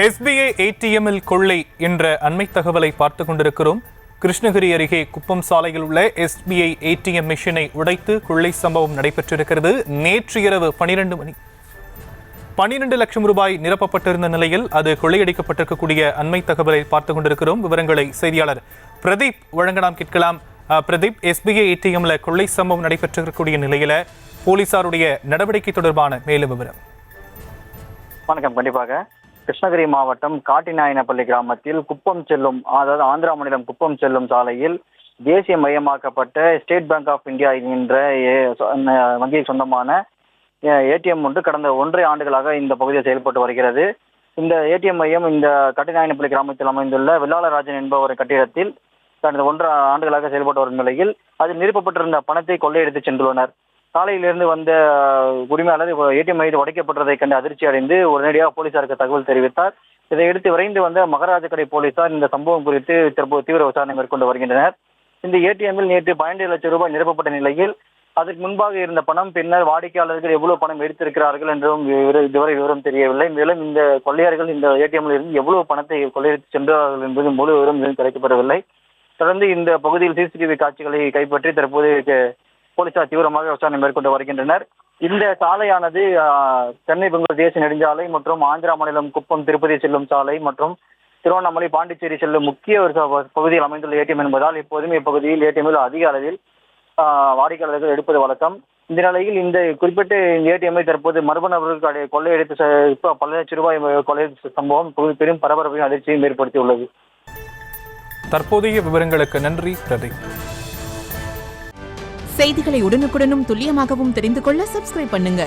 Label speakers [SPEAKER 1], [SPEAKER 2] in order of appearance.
[SPEAKER 1] SBI ATM-இல் கொள்ளை என்ற அண்மை தகவலை பார்த்துக் கொண்டிருக்கிறோம். கிருஷ்ணகிரி அருகே குப்பம் சாலையில் உள்ள SBI ATM மிஷினை உடைத்து கொள்ளை சம்பவம் நடைபெற்றிருக்கிறது. நேற்று இரவு 12 லட்சம் ரூபாய் நிரப்பப்பட்டிருந்த நிலையில் அது கொள்ளையடிக்கப்பட்டிருக்கக்கூடிய அண்மை தகவலை பார்த்துக் கொண்டிருக்கிறோம். விவரங்களை செய்தியாளர் பிரதீப் வழங்க நாம் கேட்கலாம். பிரதீப், SBI ATM-ல கொள்ளை சம்பவம் நடைபெற்றிருக்கக்கூடிய நிலையில போலீசாருடைய நடவடிக்கை தொடர்பான மேலும் விவரம்.
[SPEAKER 2] வணக்கம். கண்டிப்பாக கிருஷ்ணகிரி மாவட்டம் காட்டிநாயனப்பள்ளி கிராமத்தில் குப்பம் செல்லும், அதாவது ஆந்திரா மாநிலம் குப்பம் செல்லும் சாலையில் தேசிய மையமாக்கப்பட்ட ஸ்டேட் பேங்க் ஆஃப் இந்தியா என்கின்ற வங்கிக்கு சொந்தமான ATM ஒன்று கடந்த 1.5 ஆண்டுகளாக இந்த பகுதியில் செயல்பட்டு வருகிறது. இந்த ATM மையம் இந்த காட்டிநாயனப்பள்ளி கிராமத்தில் அமைந்துள்ள வெள்ளாளராஜன் என்பவர் கட்டிடத்தில் கடந்த 1.5 ஆண்டுகளாக செயல்பட்டு வரும் நிலையில் அதில் நிரப்பப்பட்டிருந்த பணத்தை கொள்ளையடித்து சென்றுள்ளனர். சாலையிலிருந்து வந்த உரிமையாளர் ATM மையத்தில் உடைக்கப்பட்டதை கண்டு அதிர்ச்சி அடைந்து உடனடியாக போலீசாருக்கு தகவல் தெரிவித்தார். இதையடுத்து விரைந்து வந்த மகாராஜக்கடை போலீசார் இந்த சம்பவம் குறித்து தற்போது தீவிர விசாரணை மேற்கொண்டு வருகின்றனர். இந்த ATM-இல் நேற்று 12 லட்சம் ரூபாய் நிரப்பப்பட்ட நிலையில் அதற்கு முன்பாக இருந்த பணம் பின்னர் வாடிக்கையாளர்கள் எவ்வளவு பணம் எடுத்திருக்கிறார்கள் என்றும் இதுவரை விவரம் தெரியவில்லை. மேலும் இந்த கொள்ளையர்கள் இந்த ATM-இல் இருந்து எவ்வளவு பணத்தை கொள்ளையடித்து சென்றார்கள் என்பது முழு விவரம் கிடைக்கப்படவில்லை. தொடர்ந்து இந்த பகுதியில் CCTV காட்சிகளை கைப்பற்றி தற்போது போலீசார் தீவிரமாக விசாரணை மேற்கொண்டு வருகின்றனர். இந்த சாலையானது சென்னை பெங்களூர் தேசிய நெடுஞ்சாலை மற்றும் ஆந்திரா மாநிலம் குப்பம் திருப்பதி செல்லும் சாலை மற்றும் திருவண்ணாமலை பாண்டிச்சேரி செல்லும் முக்கிய ஒரு பகுதியில் அமைந்துள்ள ATM என்பதால் இப்போதுமே இப்பகுதியில் ATM-இல் அதிக அளவில் வாடிக்கையாளர்கள் எடுப்பது வழக்கம். இந்த நிலையில் இந்த குறிப்பிட்ட ATM-ஐ தற்போது மர்ம நபர்கள் கொள்ளையடித்து பல லட்சம் ரூபாய் கொள்ளையடித்த சம்பவம் பெரும் பரபரப்பையும் அதிர்ச்சியும் ஏற்படுத்தியுள்ளது.
[SPEAKER 1] தற்போதைய விவரங்களுக்கு நன்றி பிரதீப்.
[SPEAKER 3] செய்திகளை உடனுக்குடனும் துல்லியமாகவும் தெரிந்து கொள்ள சப்ஸ்கிரைப் பண்ணுங்க.